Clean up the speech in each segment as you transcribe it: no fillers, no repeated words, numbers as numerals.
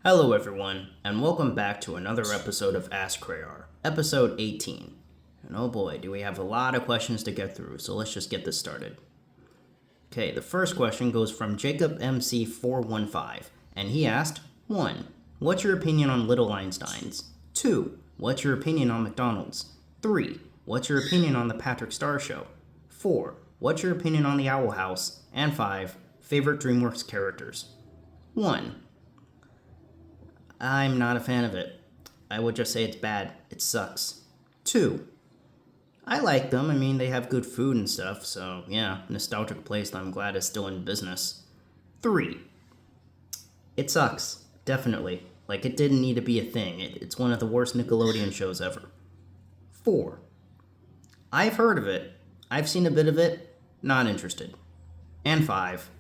Hello, everyone, and welcome back to another episode of Ask Cray R, episode 18. And oh boy, do we have a lot of questions to get through, so let's just get this started. Okay, the first question goes from Jacob MC415, and he asked 1. What's your opinion on Little Einsteins? 2. What's your opinion on McDonald's? 3. What's your opinion on the Patrick Star Show? 4. What's your opinion on the Owl House? And 5. Favorite DreamWorks characters? 1. I'm not a fan of it. I would just say it's bad. It sucks. 2. I like them. I mean, they have good food and stuff, so yeah, nostalgic place that I'm glad is still in business. 3. It sucks. Definitely. Like, it didn't need to be a thing. It's one of the worst Nickelodeon shows ever. 4. I've heard of it. I've seen a bit of it. Not interested. And 5.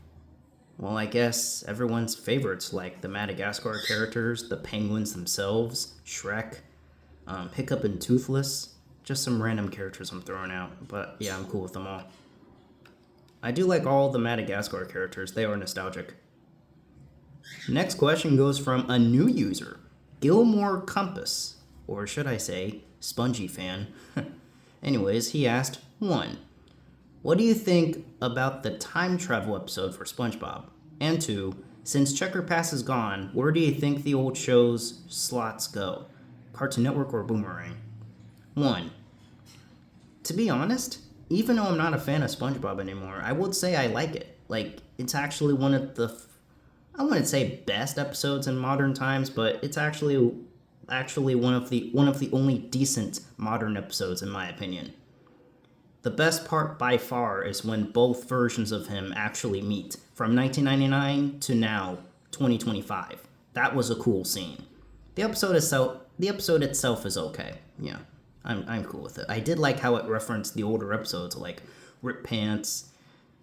Well, I guess everyone's favorites, like the Madagascar characters, the penguins themselves, Shrek, Hiccup and Toothless. Just some random characters I'm throwing out, but yeah, I'm cool with them all. I do like all the Madagascar characters, they are nostalgic. Next question goes from a new user, Gilmore Compass, or should I say, Spongy Fan. Anyways, he asked, 1. What do you think about the time travel episode for Spongebob? And 2, since Checker Pass is gone, where do you think the old show's slots go? Cartoon Network or Boomerang? 1. To be honest, even though I'm not a fan of Spongebob anymore, I would say I like it. Like, it's actually one of the, I wouldn't say best episodes in modern times, but it's actually one of the only decent modern episodes in my opinion. The best part by far is when both versions of him actually meet, from 1999 to now, 2025. That was a cool scene. The episode itself is okay. Yeah, I'm cool with it. I did like how it referenced the older episodes like Rip Pants,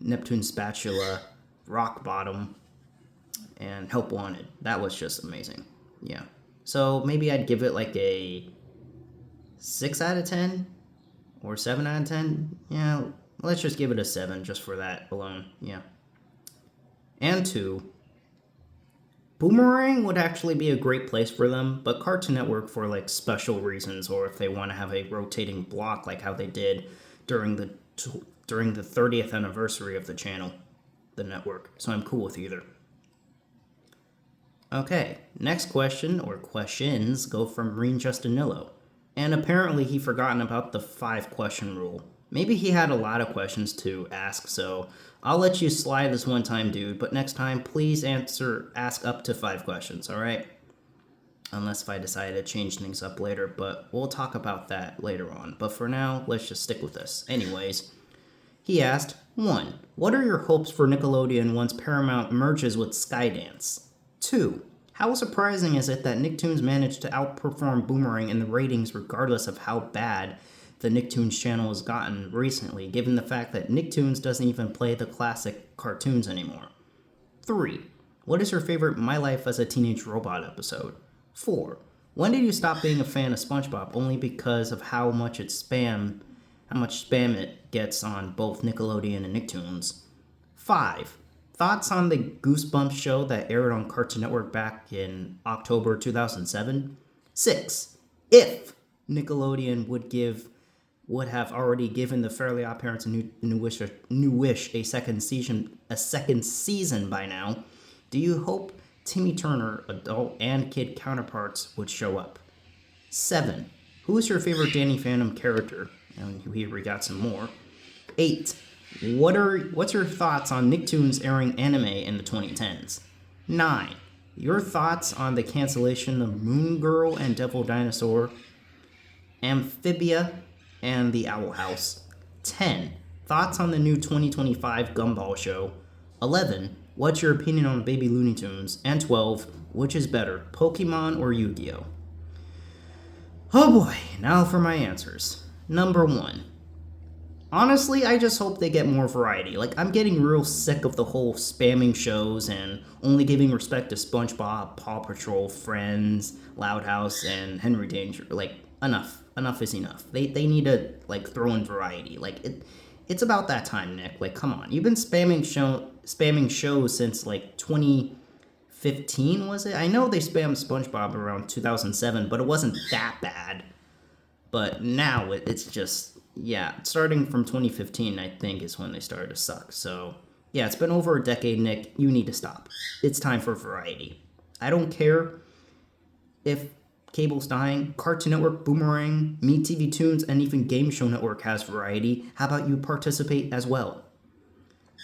Neptune Spatula, Rock Bottom, and Help Wanted. That was just amazing. Yeah. So maybe I'd give it like a 6 out of 10. Or 7 out of 10? Yeah, let's just give it a 7 just for that alone. Yeah. And 2. Boomerang would actually be a great place for them, but Cartoon Network for like special reasons, or if they want to have a rotating block like how they did during the 30th anniversary of the channel, the network. So I'm cool with either. Okay, next question, or questions, go from Reen Justinillo. And apparently he forgotten about the 5-question rule. Maybe he had a lot of questions to ask, so I'll let you slide this one time, dude, but next time, please ask up to 5 questions, alright? Unless if I decide to change things up later, but we'll talk about that later on. But for now, let's just stick with this. Anyways, he asked, 1. What are your hopes for Nickelodeon once Paramount merges with Skydance? 2. How surprising is it that Nicktoons managed to outperform Boomerang in the ratings regardless of how bad the Nicktoons channel has gotten recently, given the fact that Nicktoons doesn't even play the classic cartoons anymore? 3. What is your favorite My Life as a Teenage Robot episode? 4. When did you stop being a fan of SpongeBob only because of how much spam it gets on both Nickelodeon and Nicktoons? 5. Thoughts on the Goosebumps show that aired on Cartoon Network back in October 2007? 6. If Nickelodeon would have already given the Fairly Odd Parents and New Wish a second season by now, do you hope Timmy Turner, adult and kid counterparts, would show up? 7. Who is your favorite Danny Phantom character? And here we got some more. 8. What's your thoughts on Nicktoons airing anime in the 2010s? 9. Your thoughts on the cancellation of Moon Girl and Devil Dinosaur, Amphibia, and the Owl House? 10. Thoughts on the new 2025 Gumball show? 11. What's your opinion on Baby Looney Tunes? And 12. Which is better, Pokemon or Yu-Gi-Oh? Oh boy, now for my answers. Number 1. Honestly, I just hope they get more variety. Like, I'm getting real sick of the whole spamming shows and only giving respect to SpongeBob, Paw Patrol, Friends, Loud House, and Henry Danger. Like, enough. Enough is enough. They need to, like, throw in variety. Like, it's about that time, Nick. Like, come on. You've been spamming shows since, like, 2015 2015, was it? I know they spammed SpongeBob around 2007, but it wasn't that bad. But now it's just, yeah, starting from 2015, I think, is when they started to suck. So, yeah, it's been over a decade, Nick. You need to stop. It's time for variety. I don't care if cable's dying. Cartoon Network, Boomerang, MeTV Tunes, and even Game Show Network has variety. How about you participate as well?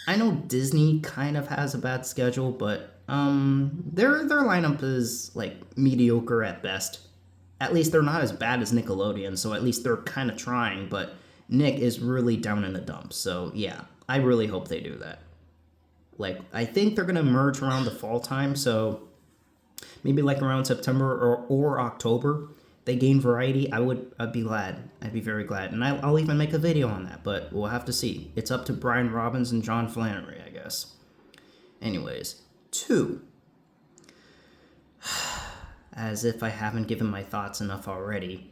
I know Disney kind of has a bad schedule, but their lineup is like mediocre at best. At least they're not as bad as Nickelodeon, so at least they're kind of trying, but Nick is really down in the dumps. So yeah, I really hope they do that. Like, I think they're gonna merge around the fall time, so maybe like around September or October, they gain variety. I'd be glad. I'd be very glad, and I'll even make a video on that. But we'll have to see. It's up to Brian Robbins and John Flannery, I guess. Anyways, 2. As if I haven't given my thoughts enough already.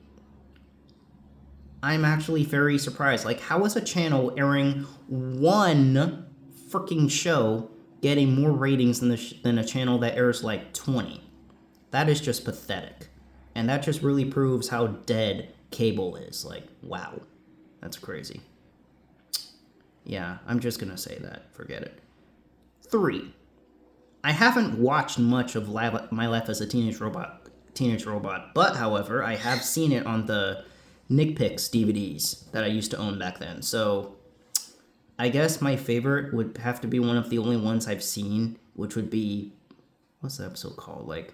I'm actually very surprised. Like, how is a channel airing one freaking show getting more ratings than a channel that airs like 20? That is just pathetic. And that just really proves how dead cable is. Like, wow. That's crazy. Yeah, I'm just gonna say that. Forget it. 3. I haven't watched much of My Life as a Teenage Robot, but however, I have seen it on the Nick Picks DVDs that I used to own back then. So I guess my favorite would have to be one of the only ones I've seen, which would be, what's the episode called? Like,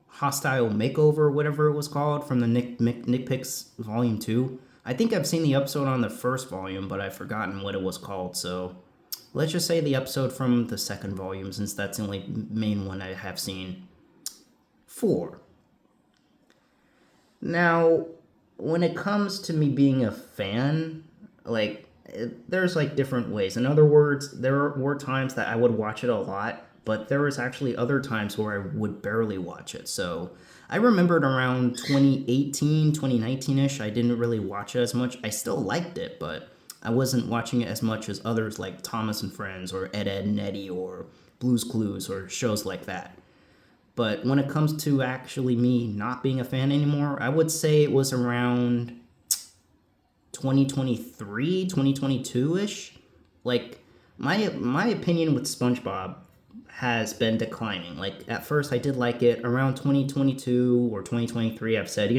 Hostile Makeover, whatever it was called, from the Nick Picks Volume 2. I think I've seen the episode on the first volume, but I've forgotten what it was called, so let's just say the episode from the second volume, since that's the only main one I have seen. 4. Now, when it comes to me being a fan, like, there's like different ways. In other words, there were times that I would watch it a lot, but there was actually other times where I would barely watch it. So I remembered around 2018, 2019-ish, I didn't really watch it as much. I still liked it, but I wasn't watching it as much as others like Thomas and Friends or Ed, Edd and Eddy or Blue's Clues or shows like that. But when it comes to actually me not being a fan anymore, I would say it was around 2023, 2022-ish. Like, my opinion with SpongeBob has been declining. Like, at first I did like it. Around 2022 or 2023, I've said,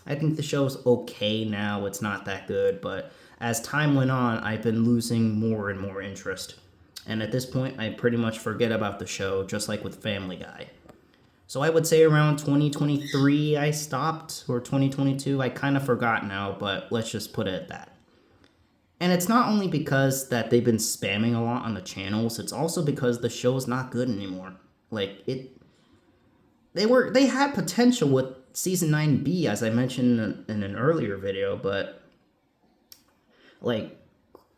I think the show's okay now. It's not that good. But as time went on, I've been losing more and more interest. And at this point, I pretty much forget about the show, just like with Family Guy. So I would say around 2023 I stopped, or 2022. I kind of forgot now, but let's just put it at that. And it's not only because that they've been spamming a lot on the channels, it's also because the show's not good anymore. Like, they had potential with season 9B, as I mentioned in an earlier video, but like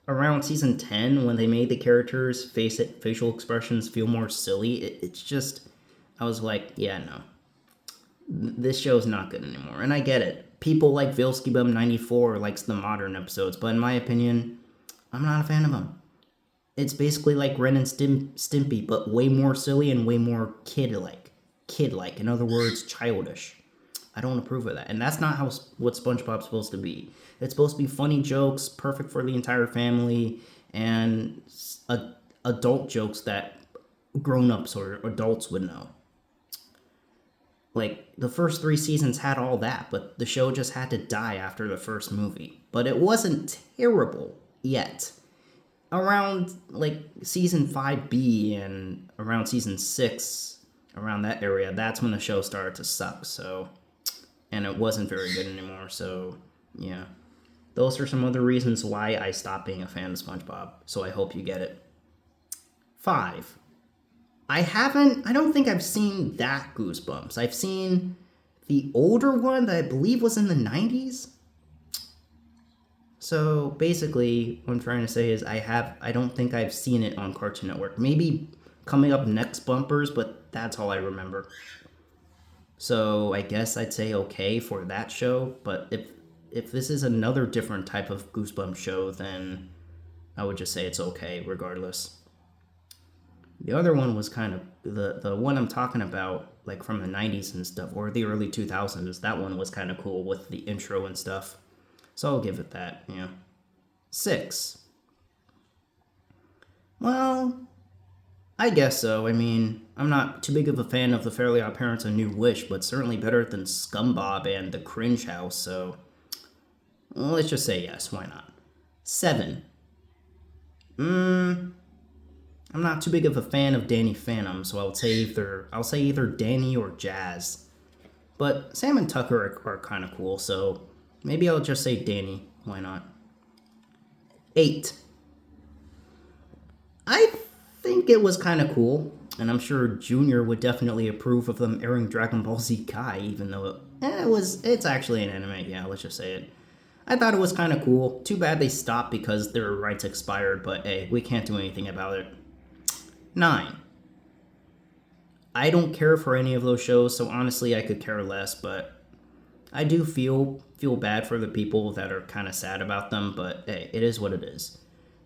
around season 10, when they made the characters' facial expressions feel more silly, it's just, I was like, yeah, no. This show's not good anymore, and I get it. People like Vilskybum94 likes the modern episodes, but in my opinion, I'm not a fan of them. It's basically like Ren and Stimpy, but way more silly and way more kid-like. In other words, childish. I don't approve of that, and that's not what SpongeBob's supposed to be. It's supposed to be funny jokes, perfect for the entire family, and adult jokes that grown-ups or adults would know. Like, the first 3 seasons had all that, but the show just had to die after the first movie. But it wasn't terrible yet. Around, like, season 5B and around season 6, around that area, that's when the show started to suck, so... And it wasn't very good anymore, so, yeah. Those are some other reasons why I stopped being a fan of SpongeBob, so I hope you get it. 5. I don't think I've seen that Goosebumps. I've seen the older one that I believe was in the 90s. So basically, what I'm trying to say is I don't think I've seen it on Cartoon Network. Maybe coming up next bumpers, but that's all I remember. So I guess I'd say okay for that show, but if this is another different type of Goosebumps show, then I would just say it's okay regardless. The other one was kind of the one I'm talking about, like from the 90s and stuff, or the early 2000s. That one was kind of cool with the intro and stuff. So I'll give it that, yeah. 6. Well, I guess so. I mean, I'm not too big of a fan of the Fairly Odd Parents: A New Wish, but certainly better than Spongebob and The Cringe House, so well, let's just say yes, why not? 7. I'm not too big of a fan of Danny Phantom, so I'll say either Danny or Jazz. But Sam and Tucker are kind of cool, so maybe I'll just say Danny. Why not? 8. I think it was kind of cool, and I'm sure Junior would definitely approve of them airing Dragon Ball Z Kai, even though it's actually an anime. Yeah, let's just say it. I thought it was kind of cool. Too bad they stopped because their rights expired, but hey, we can't do anything about it. 9. I don't care for any of those shows, so honestly I could care less, but I do feel bad for the people that are kind of sad about them, but hey, it is what it is.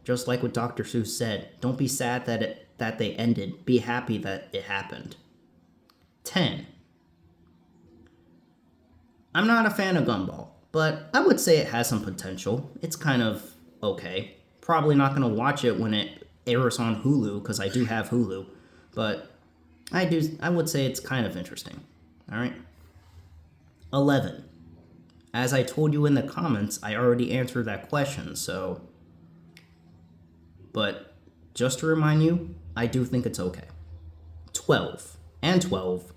Just like what Dr. Seuss said, don't be sad that they ended, be happy that it happened. 10. I'm not a fan of Gumball, but I would say it has some potential. It's kind of okay. Probably not going to watch it when it airs on Hulu, because I do have Hulu, but I would say it's kind of interesting. Alright? 11. As I told you in the comments, I already answered that question, so... But, just to remind you, I do think it's okay. 12. And 12.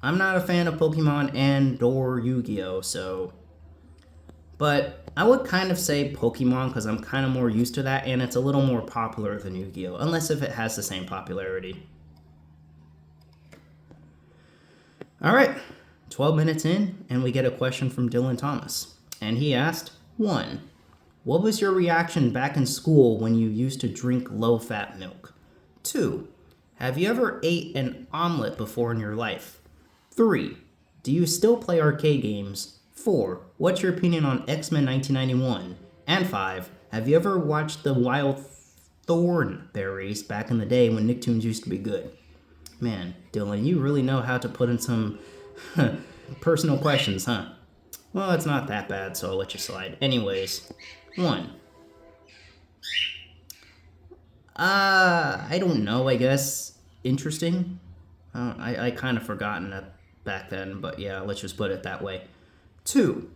I'm not a fan of Pokemon and or Yu-Gi-Oh, so... But I would kind of say Pokemon because I'm kind of more used to that, and it's a little more popular than Yu-Gi-Oh, unless if it has the same popularity. Alright, 12 minutes in, and we get a question from Dylan Thomas. And he asked, 1. What was your reaction back in school when you used to drink low-fat milk? 2. Have you ever ate an omelet before in your life? 3. Do you still play arcade games? 4. What's your opinion on X-Men 1991? And 5. Have you ever watched the Wild Thornberrys back in the day when Nicktoons used to be good? Man, Dylan, you really know how to put in some personal questions, huh? Well, it's not that bad, so I'll let you slide. Anyways, 1. I don't know, I guess. Interesting? I kind of forgotten that back then, but yeah, let's just put it that way. 2.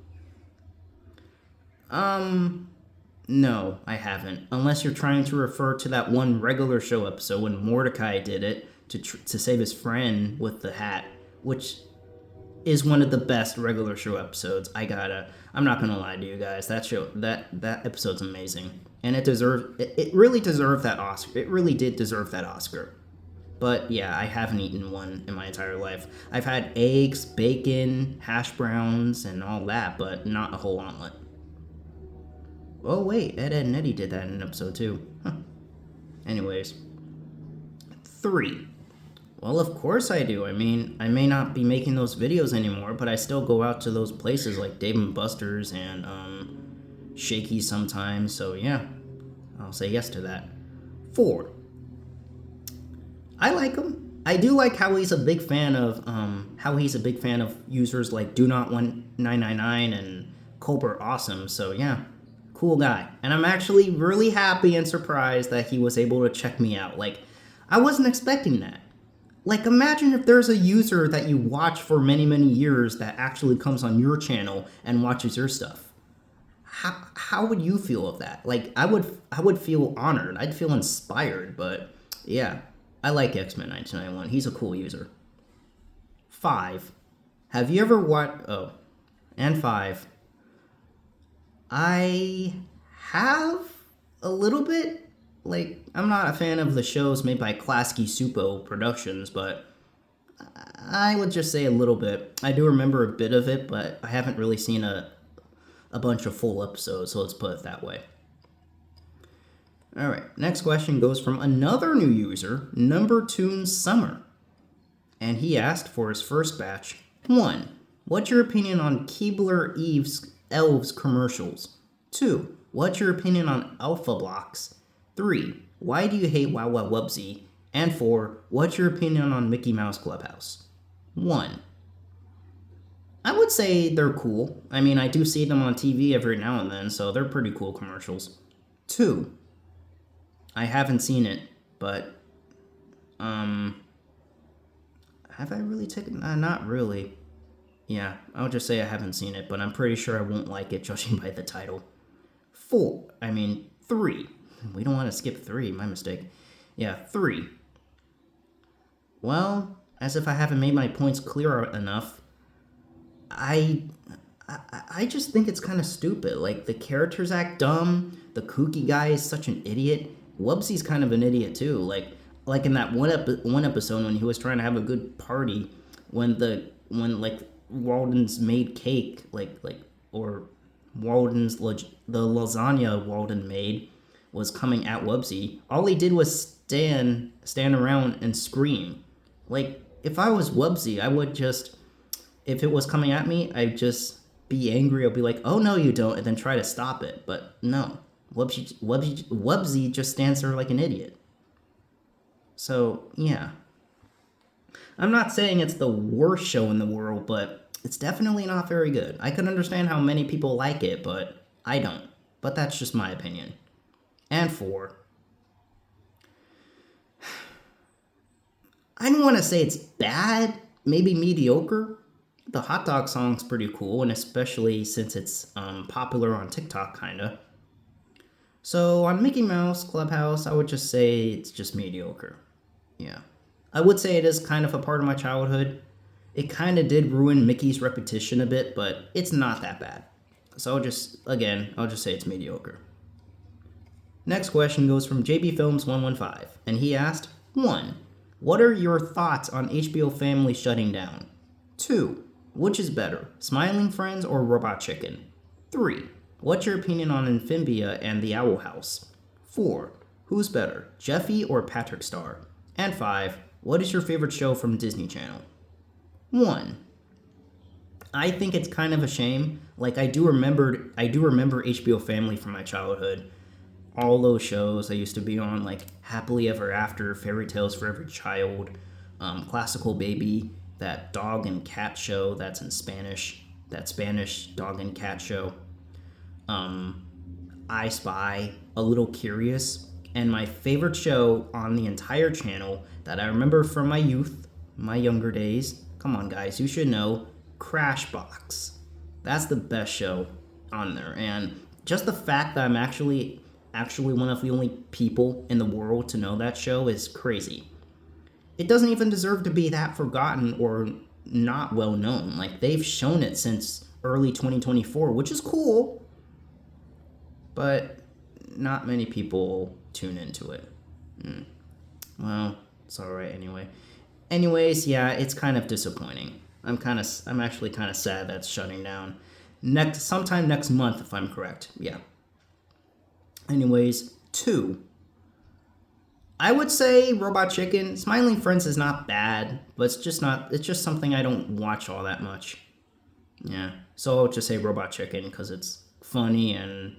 No, I haven't. Unless you're trying to refer to that one regular show episode when Mordecai did it to save his friend with the hat, which is one of the best regular show episodes. I'm not gonna lie to you guys. That episode's amazing, and it really deserved that Oscar. It really did deserve that Oscar. But yeah, I haven't eaten one in my entire life. I've had eggs, bacon, hash browns, and all that, but not a whole omelet. Oh wait, Ed and Eddie did that in an episode too. Huh. Anyways. 3. Well, of course I do. I mean, I may not be making those videos anymore, but I still go out to those places like Dave & Buster's and Shakey's sometimes, so yeah, I'll say yes to that. 4. I like him. I do like how he's a big fan of users like Do Not 1999 and Cobra Awesome. So yeah, cool guy. And I'm actually really happy and surprised that he was able to check me out. Like, I wasn't expecting that. Like, imagine if there's a user that you watch for many, many years that actually comes on your channel and watches your stuff. How would you feel of that? Like, I would feel honored. I'd feel inspired, but yeah. I like X-Men 1991. He's a cool user. 5. Have you ever watched... Oh. And 5. I have a little bit. Like, I'm not a fan of the shows made by Klasky Supo Productions, but I would just say a little bit. I do remember a bit of it, but I haven't really seen a bunch of full episodes, so let's put it that way. Alright, next question goes from another new user, Numbertoon Summer. And he asked for his first batch, 1. What's your opinion on Keebler Elves commercials? 2. What's your opinion on Alpha Blocks? 3. Why do you hate Wow Wow Wubsy? And 4, what's your opinion on Mickey Mouse Clubhouse? 1, I would say they're cool. I mean, I do see them on TV every now and then, so they're pretty cool commercials. 2, I haven't seen it, but have I really taken? Not really. Yeah, I'll just say I haven't seen it, but I'm pretty sure I won't like it judging by the title. 3. We don't want to skip 3. My mistake. Yeah, 3. Well, as if I haven't made my points clear enough, I I just think it's kind of stupid. Like, the characters act dumb. The kooky guy is such an idiot. Wubsy's kind of an idiot too. Like in that one episode when he was trying to have a good party, when like Walden's made cake, or the lasagna Walden made was coming at Wubsy. All he did was stand around and scream. Like, if I was Wubsy, I would just, if it was coming at me, I'd just be angry. I'd be like, oh no you don't, and then try to stop it. But no, Wubsy just stands there like an idiot. So yeah, I'm not saying it's the worst show in the world, but it's definitely not very good. I can understand how many people like it, but I don't. But that's just my opinion. And 4, I don't want to say it's bad, maybe mediocre. The hot dog song's pretty cool, and especially since it's popular on TikTok, kinda. So on Mickey Mouse Clubhouse, I would just say it's just mediocre. Yeah. I would say it is kind of a part of my childhood. It kind of did ruin Mickey's repetition a bit, but it's not that bad. So I'll just say it's mediocre. Next question goes from JB Films 115, and he asked, 1, what are your thoughts on HBO Family shutting down? 2, which is better, Smiling Friends or Robot Chicken? 3, what's your opinion on Amphibia and the Owl House? 4, who's better, Jeffy or Patrick Star? And 5, what is your favorite show from Disney Channel? 1, I think it's kind of a shame. Like, I do remember HBO Family from my childhood. All those shows I used to be on, like Happily Ever After, Fairy Tales for Every Child, Classical Baby, that dog and cat show that's in Spanish, that Spanish dog and cat show, I Spy, A Little Curious, and my favorite show on the entire channel that I remember from my youth, my younger days, come on guys, you should know, Crashbox. That's the best show on there, and just the fact that I'm actually one of the only people in the world to know that show is crazy. It doesn't even deserve to be that forgotten or not well known. Like, they've shown it since early 2024, which is cool, but not many people tune into it. Well, it's alright anyway. Anyways, yeah, it's kind of disappointing. I'm actually kind of sad that's shutting down. Sometime next month, if I'm correct. Yeah. Anyways, 2, I would say Robot Chicken. Smiling Friends is not bad, but it's just something I don't watch all that much. Yeah, so I'll just say Robot Chicken because it's funny and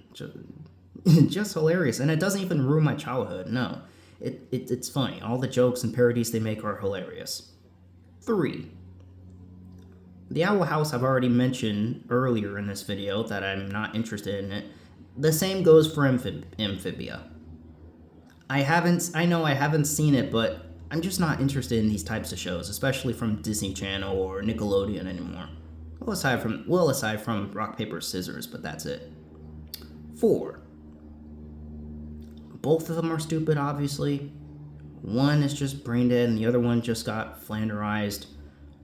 just hilarious, and it doesn't even ruin my childhood. No, it's funny. All the jokes and parodies they make are hilarious. 3, The Owl House I've already mentioned earlier in this video that I'm not interested in it. The same goes for Amphibia. I know I haven't seen it, but I'm just not interested in these types of shows, especially from Disney Channel or Nickelodeon anymore. Well, aside from Rock, Paper, Scissors, but that's it. 4, both of them are stupid, obviously. One is just brain dead, and the other one just got flanderized.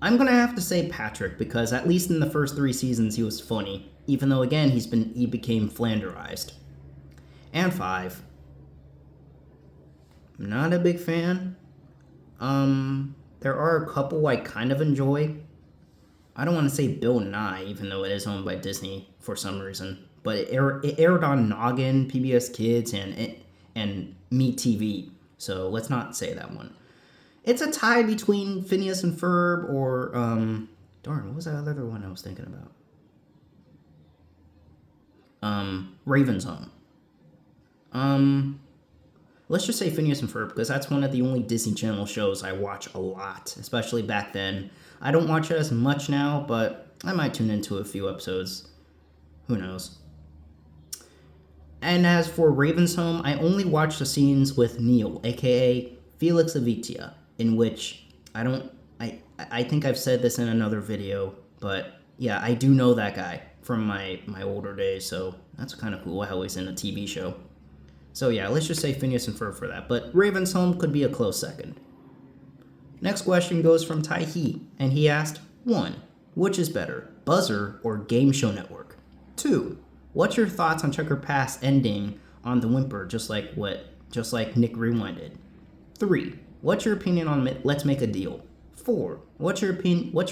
I'm gonna have to say Patrick, because at least in the first 3 seasons he was funny, even though again he became flanderized. And 5, I'm not a big fan. There are a couple I kind of enjoy. I don't want to say Bill Nye, even though it is owned by Disney for some reason, but it aired on Noggin, PBS Kids, and MeTV. So let's not say that one. It's a tie between Phineas and Ferb or what was that other one I was thinking about? Raven's Home. Let's just say Phineas and Ferb, because that's one of the only Disney Channel shows I watch a lot, especially back then. I don't watch it as much now, but I might tune into a few episodes. Who knows? And as for Raven's Home, I only watch the scenes with Neil, aka Felix Avitia, in which I think I've said this in another video, but yeah, I do know that guy from my older days, so that's kind of cool how he's in a TV show. So yeah, let's just say Phineas and Ferb for that, but Raven's Home could be a close second. Next question goes from Tai He, and he asked, 1. Which is better, Buzzer or Game Show Network? 2. What's your thoughts on Checker Pass ending on the whimper, just like Nick Rewinded? 3. What's your opinion on Let's Make a Deal? 4. What's your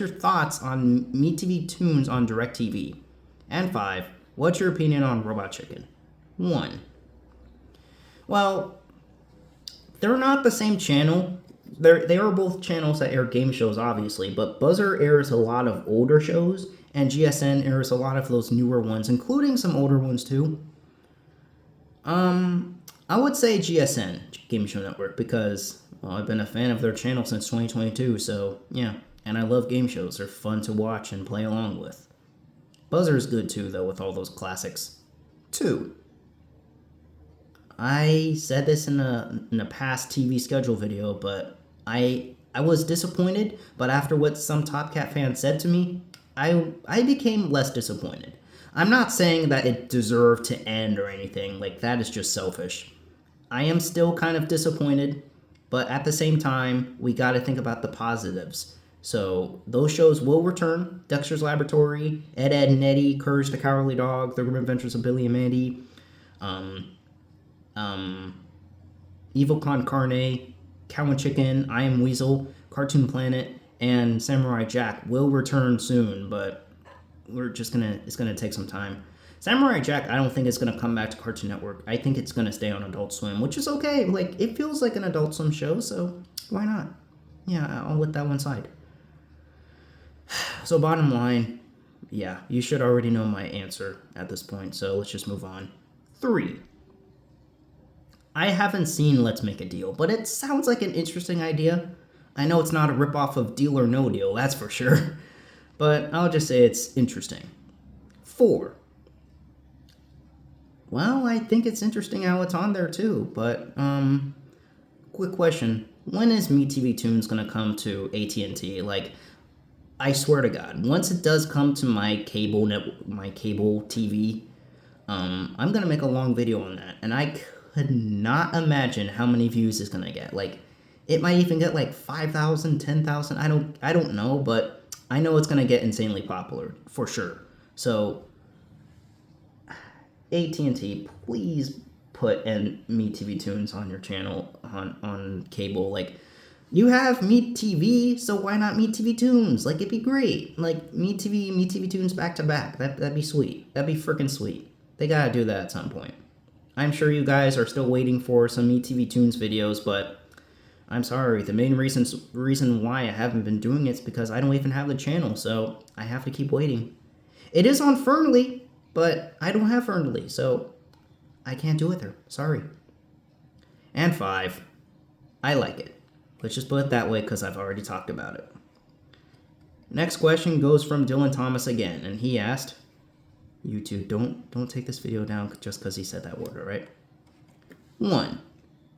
thoughts on MeTV Tunes on DirecTV? And 5. What's your opinion on Robot Chicken? 1. Well, they're not the same channel. They are both channels that air game shows, obviously, but Buzzer airs a lot of older shows, and GSN airs a lot of those newer ones, including some older ones too. I would say GSN, Game Show Network, because, well, I've been a fan of their channel since 2022, so yeah. And I love game shows. They're fun to watch and play along with. Buzzer's good too, though, with all those classics. 2. I said this in a past TV schedule video, but I was disappointed, but after what some Top Cat fans said to me, I became less disappointed. I'm not saying that it deserved to end or anything, like that is just selfish. I am still kind of disappointed, but at the same time, we gotta think about the positives. So those shows will return. Dexter's Laboratory, Ed, Edd and Eddy, Courage the Cowardly Dog, The Grim Adventures of Billy and Mandy, Evil Con Carne, Cow and Chicken, I Am Weasel, Cartoon Planet, and Samurai Jack will return soon, but it's gonna take some time. Samurai Jack, I don't think it's gonna come back to Cartoon Network. I think it's gonna stay on Adult Swim, which is okay. Like, it feels like an Adult Swim show, so why not? Yeah, I'll let that one slide. So bottom line, yeah, you should already know my answer at this point, so let's just move on. 3. I haven't seen Let's Make a Deal, but it sounds like an interesting idea. I know it's not a ripoff of Deal or No Deal, that's for sure, but I'll just say it's interesting. 4. Well, I think it's interesting how it's on there too, but quick question. When is MeTV Tunes gonna come to AT&T? Like, I swear to God, once it does come to my cable TV, I'm gonna make a long video on that, and I could not imagine how many views it's gonna get. Like, it might even get like 5,000, 10,000. I don't know, but I know it's gonna get insanely popular for sure. So, AT&T, please put MeTV Tunes on your channel on cable. Like, you have MeTV, so why not MeTV Tunes? Like, it'd be great. Like, MeTV Tunes back to back. That'd be sweet. That'd be freaking sweet. They gotta do that at some point. I'm sure you guys are still waiting for some MeTV Tunes videos, but I'm sorry. The main reason why I haven't been doing it is because I don't even have the channel, so I have to keep waiting. It is on Fernly, but I don't have Fernly, so I can't do it there. Sorry. And 5, I like it. Let's just put it that way because I've already talked about it. Next question goes from Dylan Thomas again, and he asked, you two, don't take this video down just because he said that word, all right? 1.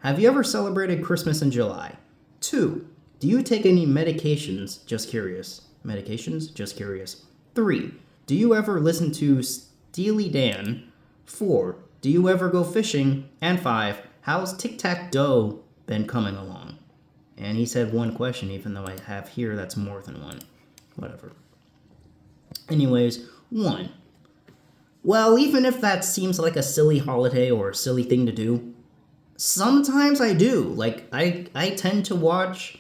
Have you ever celebrated Christmas in July? 2. Do you take any medications? Just curious. Medications? Just curious. 3. Do you ever listen to Steely Dan? 4. Do you ever go fishing? And 5. How's Tic-Tac-Doe been coming along? And he said 1 question, even though I have here that's more than 1. Whatever. Anyways, 1. Well, even if that seems like a silly holiday or a silly thing to do, sometimes I do. Like, I tend to watch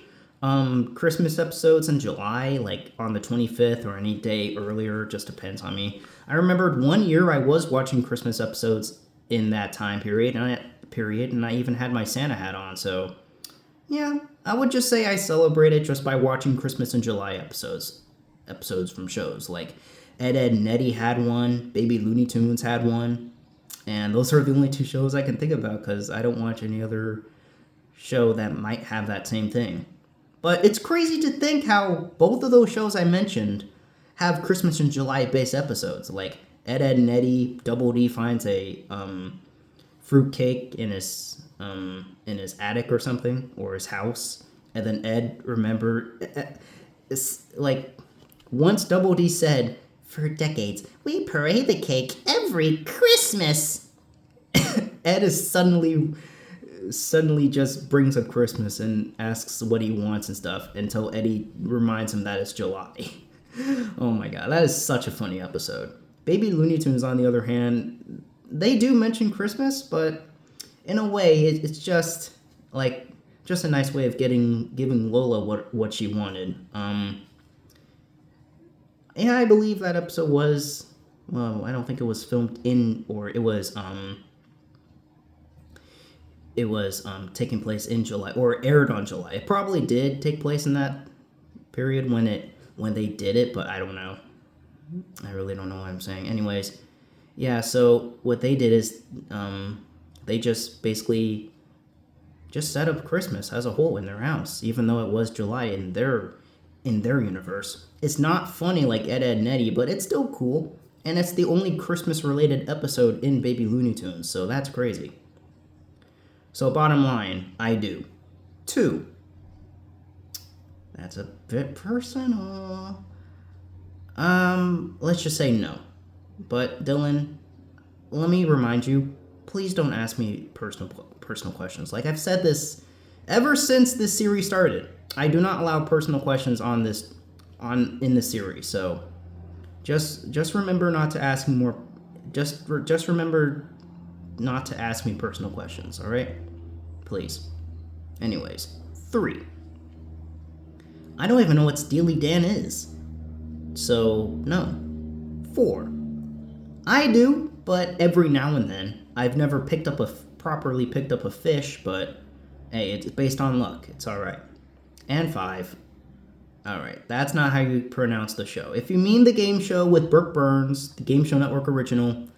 Christmas episodes in July, like on the 25th or any day earlier, just depends on me. I remembered one year I was watching Christmas episodes in that time period, and I even had my Santa hat on, so yeah, I would just say I celebrate it just by watching Christmas in July episodes from shows. Like, Ed, Edd and Eddy had one, Baby Looney Tunes had one, And those are the only two shows I can think about because I don't watch any other show that might have that same thing. But it's crazy to think how both of those shows I mentioned have Christmas in July based episodes. Like Ed, Ed and Eddie, Double D finds a fruitcake in his attic or something, or his house, and then Ed it's like once Double D said, "For decades we parade the cake every Christmas." Ed is suddenly just brings up Christmas and asks what he wants and stuff until Eddie reminds him that it's July. Oh my god, that is such a funny episode. Baby Looney Tunes, on the other hand, they do mention Christmas, but in a way, it's just like just a nice way of giving Lola what she wanted. Yeah, I believe that episode was, well, I don't think it was filmed in, or it was taking place in July or aired on July. It probably did take place in that period when they did it, but I don't know. I really don't know what I'm saying. Anyways, yeah. So what they did is they just basically just set up Christmas as a whole in their house, even though it was July in their universe. It's not funny like Ed, Ed and Eddie, but it's still cool, and it's the only Christmas related episode in Baby Looney Tunes, so that's crazy. So bottom line, I do. 2. That's a bit personal. Let's just say no. But Dylan, let me remind you, please don't ask me personal questions. Like I've said this ever since this series started. I do not allow personal questions in this series. So just remember not to ask me more. Just remember not to ask me personal questions. All right, please. Anyways, 3. I don't even know what Steely Dan is. So, no. 4. I do, but every now and then. I've never properly picked up a fish, but hey, it's based on luck. It's alright. And 5. Alright, that's not how you pronounce the show. If you mean the game show with Brooke Burns, the Game Show Network original,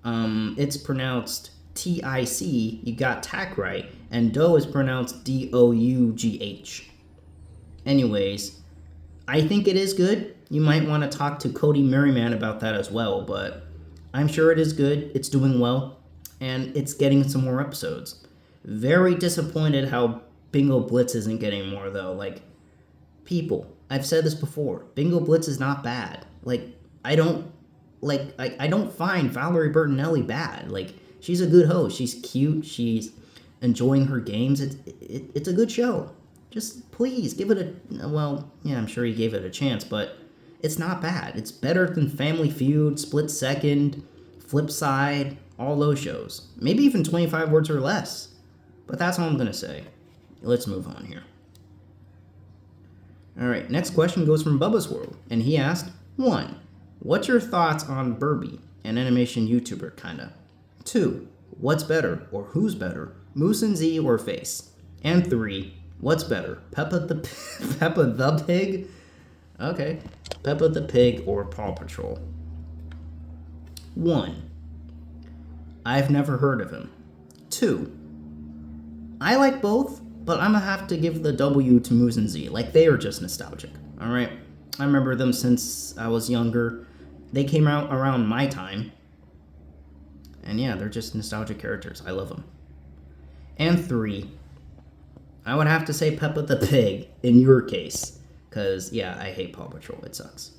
it's pronounced T-I-C. You got tack right. And dough is pronounced D-O-U-G-H. Anyways, I think it is good. You might want to talk to Cody Merriman about that as well, but I'm sure it is good. It's doing well, and it's getting some more episodes. Very disappointed how Bingo Blitz isn't getting more, though. Like, people, I've said this before. Bingo Blitz is not bad. I don't find Valerie Bertinelli bad. Like, she's a good host. She's cute. She's enjoying her games. It's a good show. Just please give it I'm sure he gave it a chance, but it's not bad. It's better than Family Feud, Split Second, Flip Side, all those shows. Maybe even 25 Words or Less. But that's all I'm going to say. Let's move on here. Alright, next question goes from Bubba's World, and he asked, 1. What's your thoughts on Burby, an animation YouTuber, kinda? 2. What's better, or who's better, Moose and Z or Face? And 3. What's better, Peppa the Pig? Okay. Peppa the Pig or Paw Patrol? 1. I've never heard of him. 2. I like both, but I'm gonna have to give the W to Moose and Z. Like, they are just nostalgic. Alright? I remember them since I was younger. They came out around my time. And yeah, they're just nostalgic characters. I love them. And 3. I would have to say Peppa the Pig in your case. Because, yeah, I hate Paw Patrol. It sucks.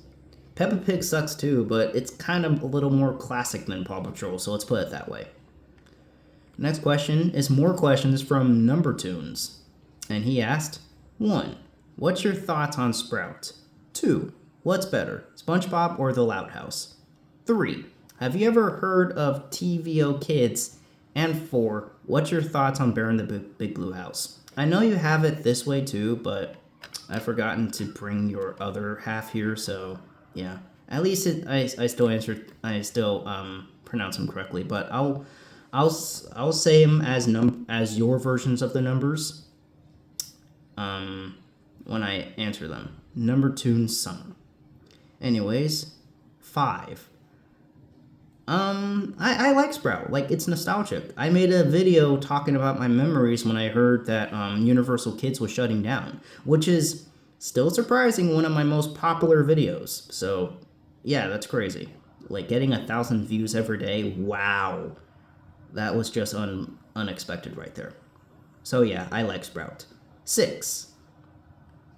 Peppa Pig sucks too, but it's kind of a little more classic than Paw Patrol, so let's put it that way. Next question is more questions from Number Tunes. And he asked, 1. What's your thoughts on Sprout? 2. What's better, Spongebob or The Loud House? 3. Have you ever heard of TVO Kids? And 4. What's your thoughts on Bear in the Big Blue House? I know you have it this way too, but I've forgotten to bring your other half here, so yeah. At least I still pronounce them correctly, but I'll say them as your versions of the numbers when I answer them. Number Tune Summer. Anyways, 5. I like Sprout. Like, it's nostalgic. I made a video talking about my memories when I heard that Universal Kids was shutting down, which is still surprising, one of my most popular videos. So, yeah, that's crazy. Like, getting 1,000 views every day, wow. That was just unexpected right there. So, yeah, I like Sprout. 6.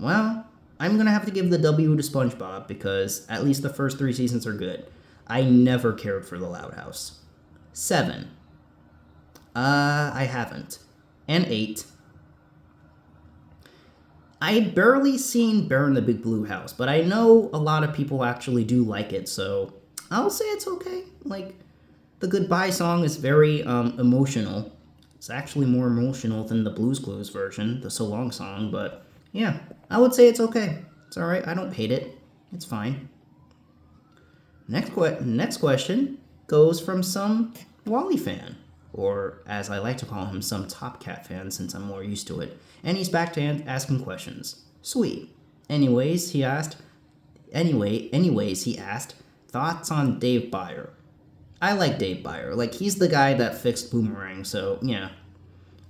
Well, I'm gonna have to give the W to SpongeBob because at least the first 3 seasons are good. I never cared for the Loud House. 7. I haven't. And 8. I barely seen Bear in the Big Blue House, but I know a lot of people actually do like it, so I'll say it's okay. Like, the goodbye song is very emotional. It's actually more emotional than the Blues Clues version, the So Long song, but yeah, I would say it's okay. It's alright, I don't hate it. It's fine. Next question goes from some Wally fan, or as I like to call him, some Top Cat fan since I'm more used to it. And he's back to asking questions. Sweet. Anyways, he asked, thoughts on Dave Byer. I like Dave Byer. Like, he's the guy that fixed Boomerang, so yeah.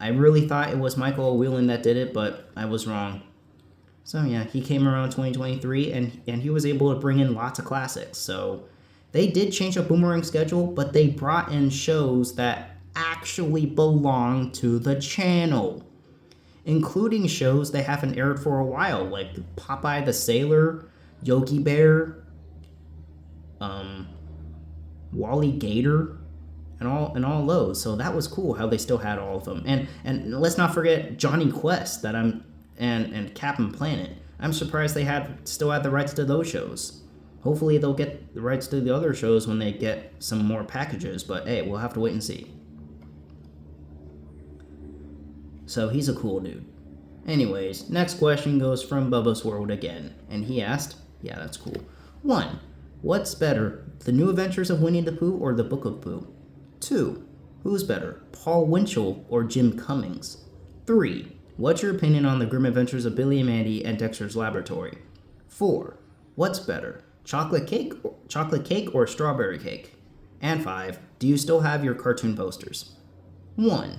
I really thought it was Michael Whelan that did it, but I was wrong. So yeah, he came around 2023 and he was able to bring in lots of classics. So they did change up Boomerang schedule, but they brought in shows that actually belong to the channel, including shows they haven't aired for a while, like Popeye the Sailor, Yogi Bear, Wally Gator, and all those. So that was cool how they still had all of them. And let's not forget Johnny Quest and Captain Planet. I'm surprised they still had the rights to those shows. Hopefully they'll get the rights to the other shows when they get some more packages, but hey, we'll have to wait and see. So he's a cool dude. Anyways, next question goes from Bubba's World again, and he asked, yeah, that's cool. 1. What's better, The New Adventures of Winnie the Pooh or The Book of Pooh? 2. Who's better, Paul Winchell or Jim Cummings? 3. What's your opinion on The Grim Adventures of Billy and Mandy and Dexter's Laboratory? 4. What's better, chocolate cake or strawberry cake? And 5. Do you still have your cartoon posters? 1.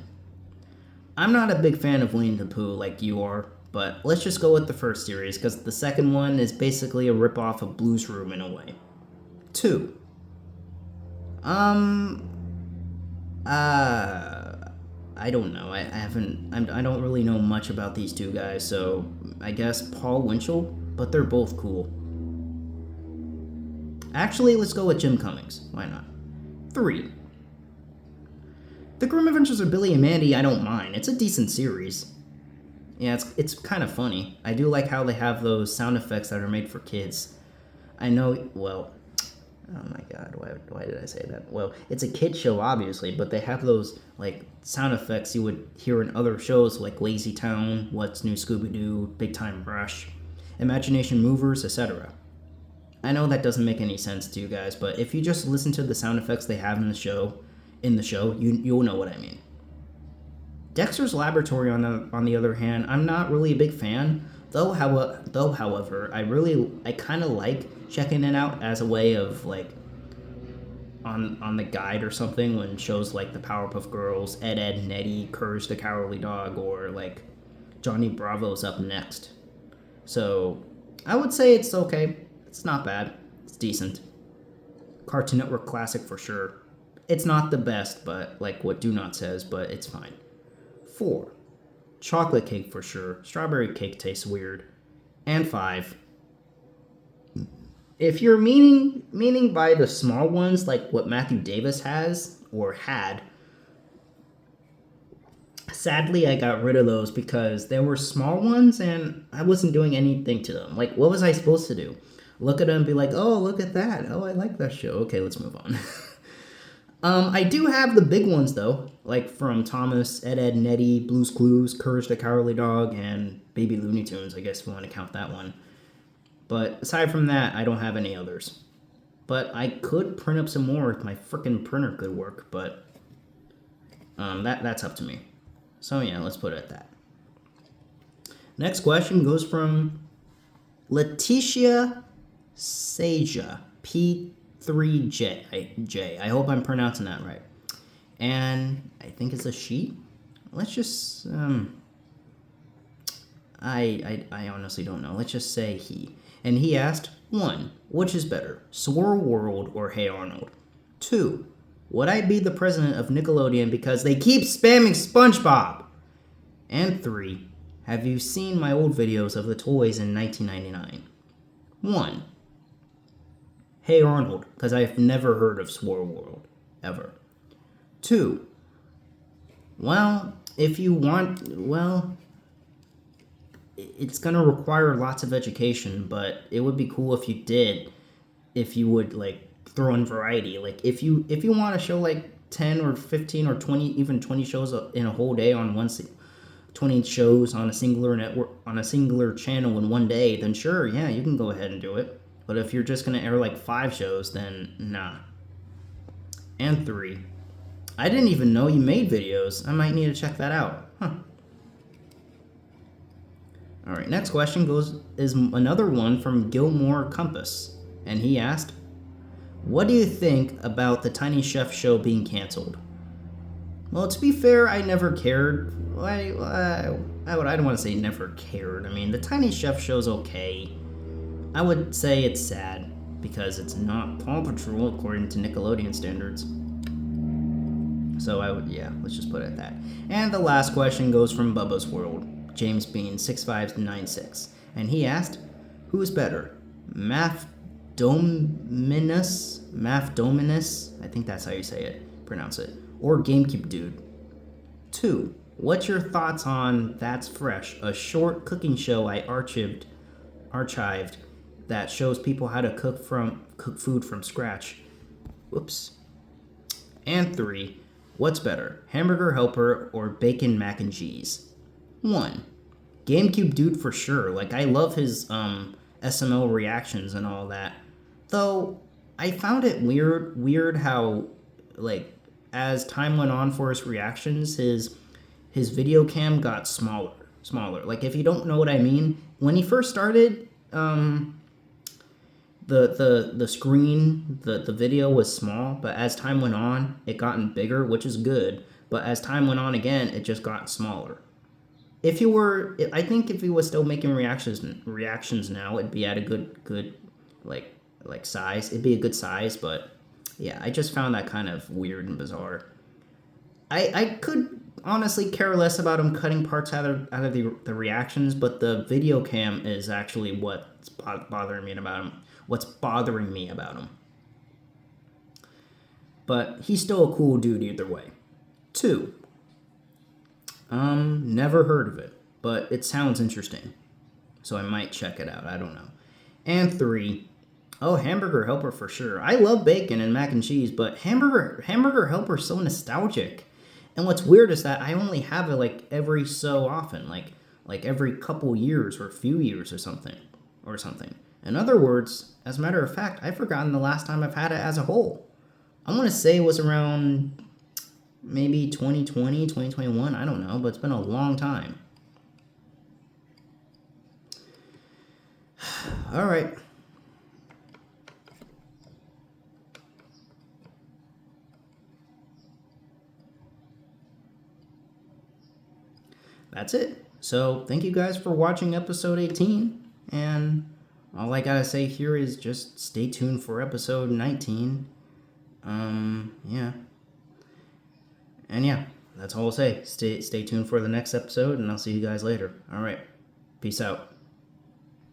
I'm not a big fan of Winnie the Pooh like you are, but let's just go with the first series because the second one is basically a ripoff of Blue's Room in a way. 2. I don't know. I don't really know much about these two guys, so I guess Paul Winchell, but they're both cool. Actually, let's go with Jim Cummings. Why not? 3. The Grim Adventures of Billy and Mandy, I don't mind. It's a decent series. Yeah, it's kind of funny. I do like how they have those sound effects that are made for kids. I know, well, oh my god, why did I say that? Well, it's a kid show, obviously, but they have those, like, sound effects you would hear in other shows, like Lazy Town, What's New Scooby-Doo, Big Time Rush, Imagination Movers, etc. I know that doesn't make any sense to you guys, but if you just listen to the sound effects they have in the show, you'll know what I mean. Dexter's Laboratory, on the other hand, I'm not really a big fan, however, I kind of like checking it out as a way of, like, on the guide or something when shows like the Powerpuff Girls, Ed, Edd n Eddy, Courage the Cowardly Dog, or like Johnny Bravo's Up Next. So I would say it's okay. It's not bad. It's decent. Cartoon Network classic for sure. It's not the best, but like what Do Not says, but it's fine. 4. Chocolate cake for sure. Strawberry cake tastes weird. And 5. If you're meaning by the small ones, like what Matthew Davis has or had, sadly I got rid of those because there were small ones and I wasn't doing anything to them. Like, what was I supposed to do? Look at them and be like, oh, look at that. Oh, I like that show. Okay, let's move on. I do have the big ones, though, like from Thomas, Ed, Edd n Eddy, Blue's Clues, Courage the Cowardly Dog, and Baby Looney Tunes, I guess if you want to count that one. But aside from that, I don't have any others. But I could print up some more if my frickin' printer could work, but that's up to me. So yeah, let's put it at that. Next question goes from Leticia Seja, 3J. I hope I'm pronouncing that right. And I think it's a she. Let's just I honestly don't know. Let's just say he. And he asked, 1. Which is better, Swirl World or Hey Arnold? 2. Would I be the president of Nickelodeon because they keep spamming Spongebob? And 3. Have you seen my old videos of the toys in 1999? 1. Hey Arnold, because I've never heard of Swirl World, ever. 2. Well, if you want, it's going to require lots of education, but it would be cool if you did, if you would, like, throw in variety. Like, if you want to show, like, 10 or 15 or 20, even 20 shows in a whole day on 20 shows on a singular network, on a singular channel in one day, then sure, yeah, you can go ahead and do it. But if you're just going to air, like, 5 shows, then nah. And 3. I didn't even know you made videos. I might need to check that out. Huh. Alright, next question is another one from Gilmore Compass. And he asked, what do you think about the Tiny Chef show being canceled? Well, to be fair, I never cared. I don't want to say never cared. I mean, the Tiny Chef show's okay. I would say it's sad because it's not Paw Patrol according to Nickelodeon standards. So let's just put it at that. And the last question goes from Bubba's World, James Bean 6596, and he asked, "Who is better, Math Dominus? I think that's how you pronounce it, or GameCube Dude? 2. What's your thoughts on That's Fresh, a short cooking show I archived that shows people how to cook food from scratch? Whoops. And 3. What's better, Hamburger Helper or Bacon Mac and Cheese? 1. GameCube Dude for sure. Like, I love his SML reactions and all that. Though I found it weird how, like, as time went on for his reactions, his video cam got smaller. Like, if you don't know what I mean, when he first started, the screen, the video was small, but as time went on, it gotten bigger, which is good. But as time went on again, it just got smaller. I think if he was still making reactions now, it'd be at a good like size. It'd be a good size, but yeah, I just found that kind of weird and bizarre. I could honestly care less about him cutting parts out of the reactions, but the video cam is actually what's bothering me about him. But he's still a cool dude either way. 2. Never heard of it, but it sounds interesting, so I might check it out. I don't know. And 3. Oh, Hamburger Helper for sure. I love bacon and mac and cheese, but Hamburger Helper is so nostalgic. And what's weird is that I only have it like every so often, like every couple years or a few years or something. In other words, as a matter of fact, I've forgotten the last time I've had it as a whole. I want to say it was around maybe 2020, 2021, I don't know, but it's been a long time. All right. That's it. So thank you guys for watching episode 18, and all I gotta say here is just stay tuned for episode 19. Yeah. And yeah, that's all I'll say. Stay tuned for the next episode, and I'll see you guys later. All right. Peace out.